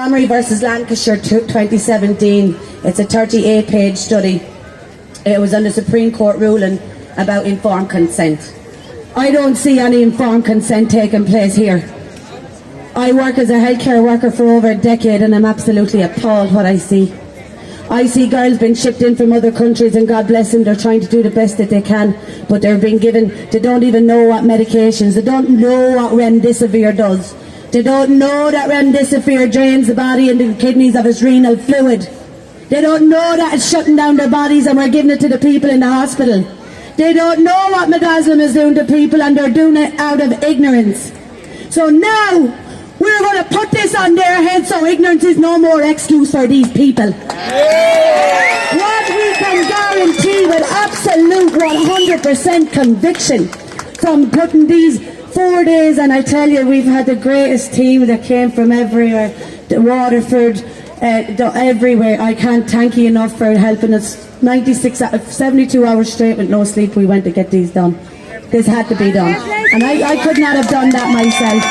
Montgomery versus Lancashire 2017. It's a 38-page study. It was on the Supreme Court ruling about informed consent. I don't see any informed consent taking place here. I work as a healthcare worker for over a decade and I'm absolutely appalled what I see. I see girls being shipped in from other countries, and God bless them, they're trying to do the best that they can, but they're being given, they don't even know what medications, they don't know what remdesivir does. They don't know that remdesivir drains the body and the kidneys of its renal fluid. They don't know that it's shutting down their bodies and we're giving it to the people in the hospital. They don't know what midazolam is doing to people, and they're doing it out of ignorance. So now, we're going to put this on their heads so ignorance is no more excuse for these people. What we can guarantee with absolute 100% conviction from putting these 4 days, and I tell you, we've had the greatest team that came from everywhere, the Waterford, everywhere. I can't thank you enough for helping us. 72 hours straight with no sleep we went to get these done. This had to be done. And I could not have done that myself.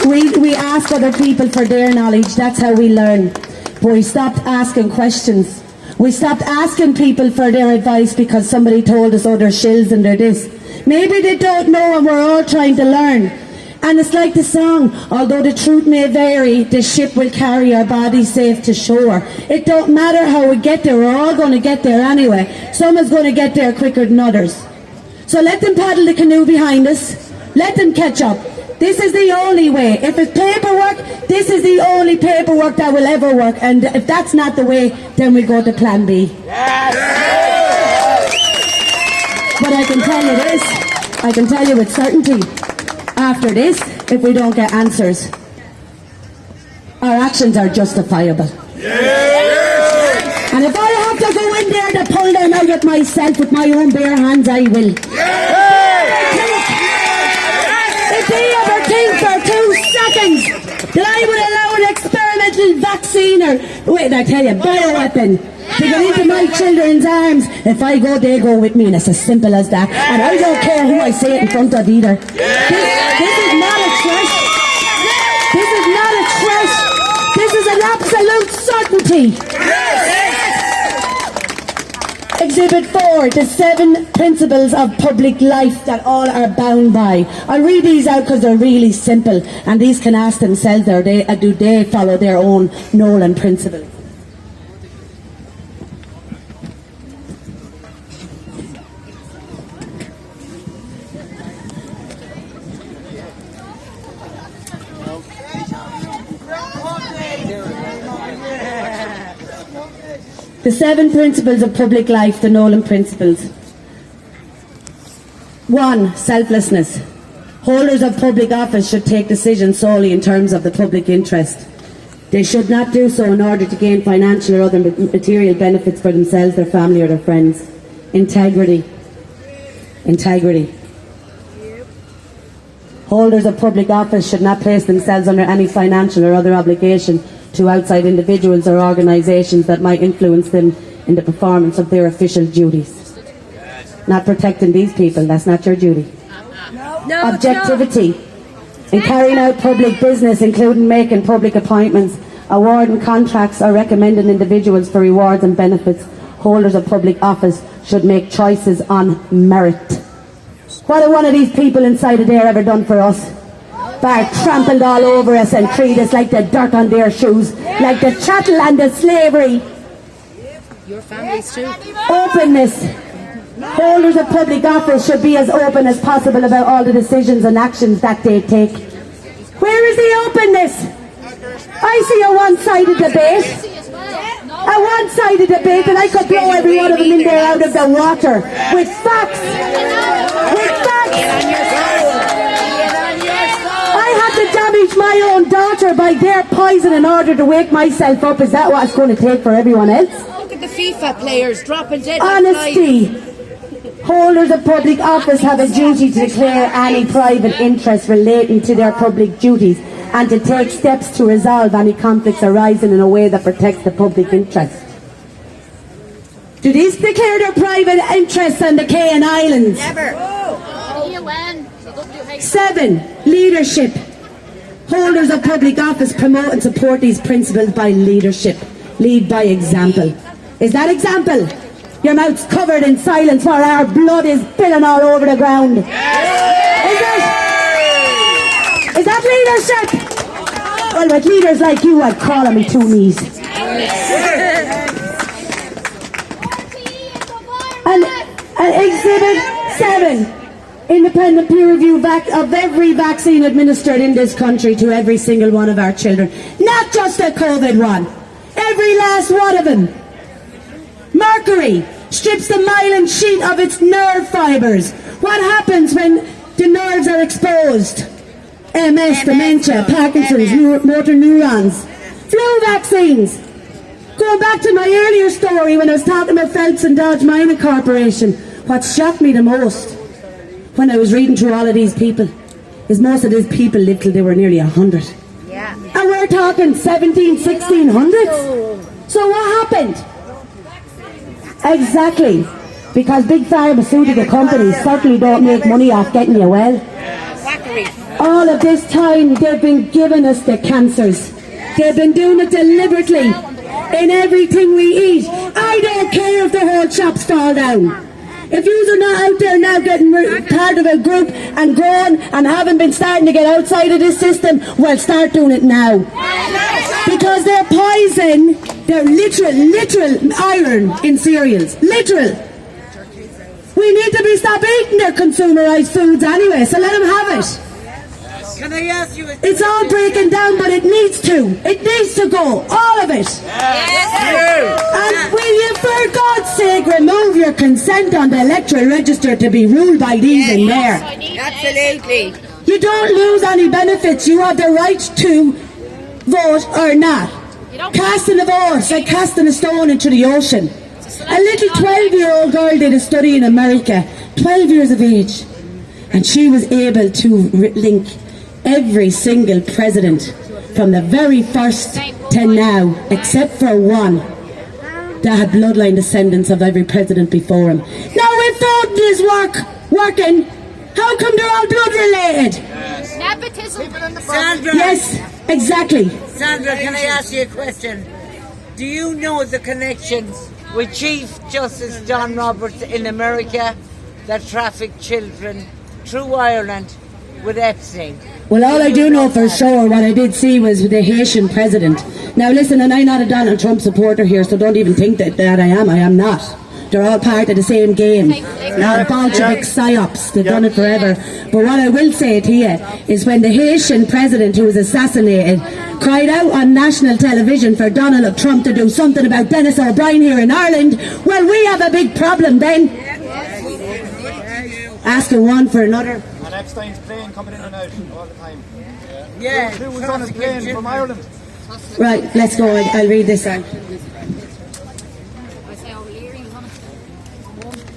We ask other people for their knowledge, that's how we learn. But we stopped asking questions. We stopped asking people for their advice because somebody told us, oh, they're shills and they're this. Maybe they don't know and we're all trying to learn. And it's like the song, although the truth may vary, the ship will carry our bodies safe to shore. It don't matter how we get there, we're all going to get there anyway. Someone's going to get there quicker than others. So let them paddle the canoe behind us. Let them catch up. This is the only way. If it's paperwork, this is the only paperwork that will ever work. And if that's not the way, then we go to plan B. Yes. But I can tell you this, I can tell you with certainty, after this, if we don't get answers, our actions are justifiable. Yes. And if I have to go in there to pull them out of myself with my own bare hands, I will. Yes. If they ever think for 2 seconds that I would allow an experimental vaccine or, wait, I tell you, bioweapon to get into my children's arms, if I go, they go with me, and it's as simple as that. And I don't care who I say it in front of either. This is not a threat. This is not a threat. This is an absolute certainty. Exhibit 4, the 7 principles of public life that all are bound by. I'll read these out because they're really simple, and these can ask themselves, do they follow their own Nolan principles? The 7 principles of public life, the Nolan principles. 1. Selflessness. Holders of public office should take decisions solely in terms of the public interest. They should not do so in order to gain financial or other material benefits for themselves, their family or their friends. Integrity. Integrity. Holders of public office should not place themselves under any financial or other obligation to outside individuals or organisations that might influence them in the performance of their official duties. Not protecting these people, that's not your duty. No, objectivity. In carrying out public business, including making public appointments, awarding contracts or recommending individuals for rewards and benefits, holders of public office should make choices on merit. What have one of these people inside of there ever done for us? Bar trampled all over us and treat us like the dirt on their shoes, like the chattel and the slavery. Your families too. Openness. Holders of public office should be as open as possible about all the decisions and actions that they take. Where is the openness? I see a one-sided debate. A one-sided debate, and I could blow every one of them in there out of the water with facts. With facts. I had to damage my own daughter by their poison in order to wake myself up. Is that what it's going to take for everyone else? Look at the FIFA players dropping dead. Honesty. Holders of public office have a duty to declare any private interest relating to their public duties and to take steps to resolve any conflicts arising in a way that protects the public interest. Do these declare their private interests on the Cayan Islands? Never. 7. Leadership. Holders of public office promote and support these principles by leadership. Lead by example. Is that example? Your mouth's covered in silence while our blood is spilling all over the ground. Is that leadership? Well, with leaders like you, I'd crawl on me 2 knees. And Exhibit 7. Independent peer review of every vaccine administered in this country to every single one of our children. Not just the COVID one. Every last one of them. Mercury strips the myelin sheet of its nerve fibres. What happens when the nerves are exposed? MS, dementia, Parkinson's, motor neurons. Flu vaccines. Going back to my earlier story when I was talking about Phelps and Dodge Mining Corporation, what shocked me the most when I was reading through all of these people is most of these people lived till they were nearly 100. Yeah. And we're talking 1600s. So what happened? Exactly. Because big pharmaceutical companies certainly don't make money off getting you well. All of this time they've been giving us the cancers. They've been doing it deliberately in everything we eat. I don't care if the whole shops fall down. If you are not out there now getting part of a group and growing and haven't been starting to get outside of this system, well, start doing it now. Because they're poison, they're literal iron in cereals. Literal. We need to stop eating their consumerised foods anyway, so let them have it. Can I ask you? It's all breaking down, but it needs to. It needs to go. All of it. And will you, for God's sake, remove your consent on the electoral register to be ruled by these in there? Absolutely. You don't lose any benefits. You have the right to vote or not. Casting a vote is like casting a stone into the ocean. A little 12-year-old girl did a study in America, 12 years of age, and she was able to link every single president from the very first to now, except for one that had bloodline descendants of every president before him. Now, if voting is working, how come they're all blood related? Nepotism. Sandra. Yes, exactly. Sandra, can I ask you a question? Do you know the connection with Chief Justice John Roberts in America that trafficked children through Ireland with Epstein? Well, all I do know for sure, what I did see was the Haitian president. Now listen, and I'm not a Donald Trump supporter here, so don't even think that I am. I am not. They're all part of the same game. Now, Bolshevik psyops, they've done it forever. But what I will say to you is when the Haitian president who was assassinated cried out on national television for Donald Trump to do something about Dennis O'Brien here in Ireland, well, we have a big problem then. Asking one for another. And Epstein's plane coming in and out all the time. Yeah. Who was on his plane from Ireland? Right, let's go. I'll read this out.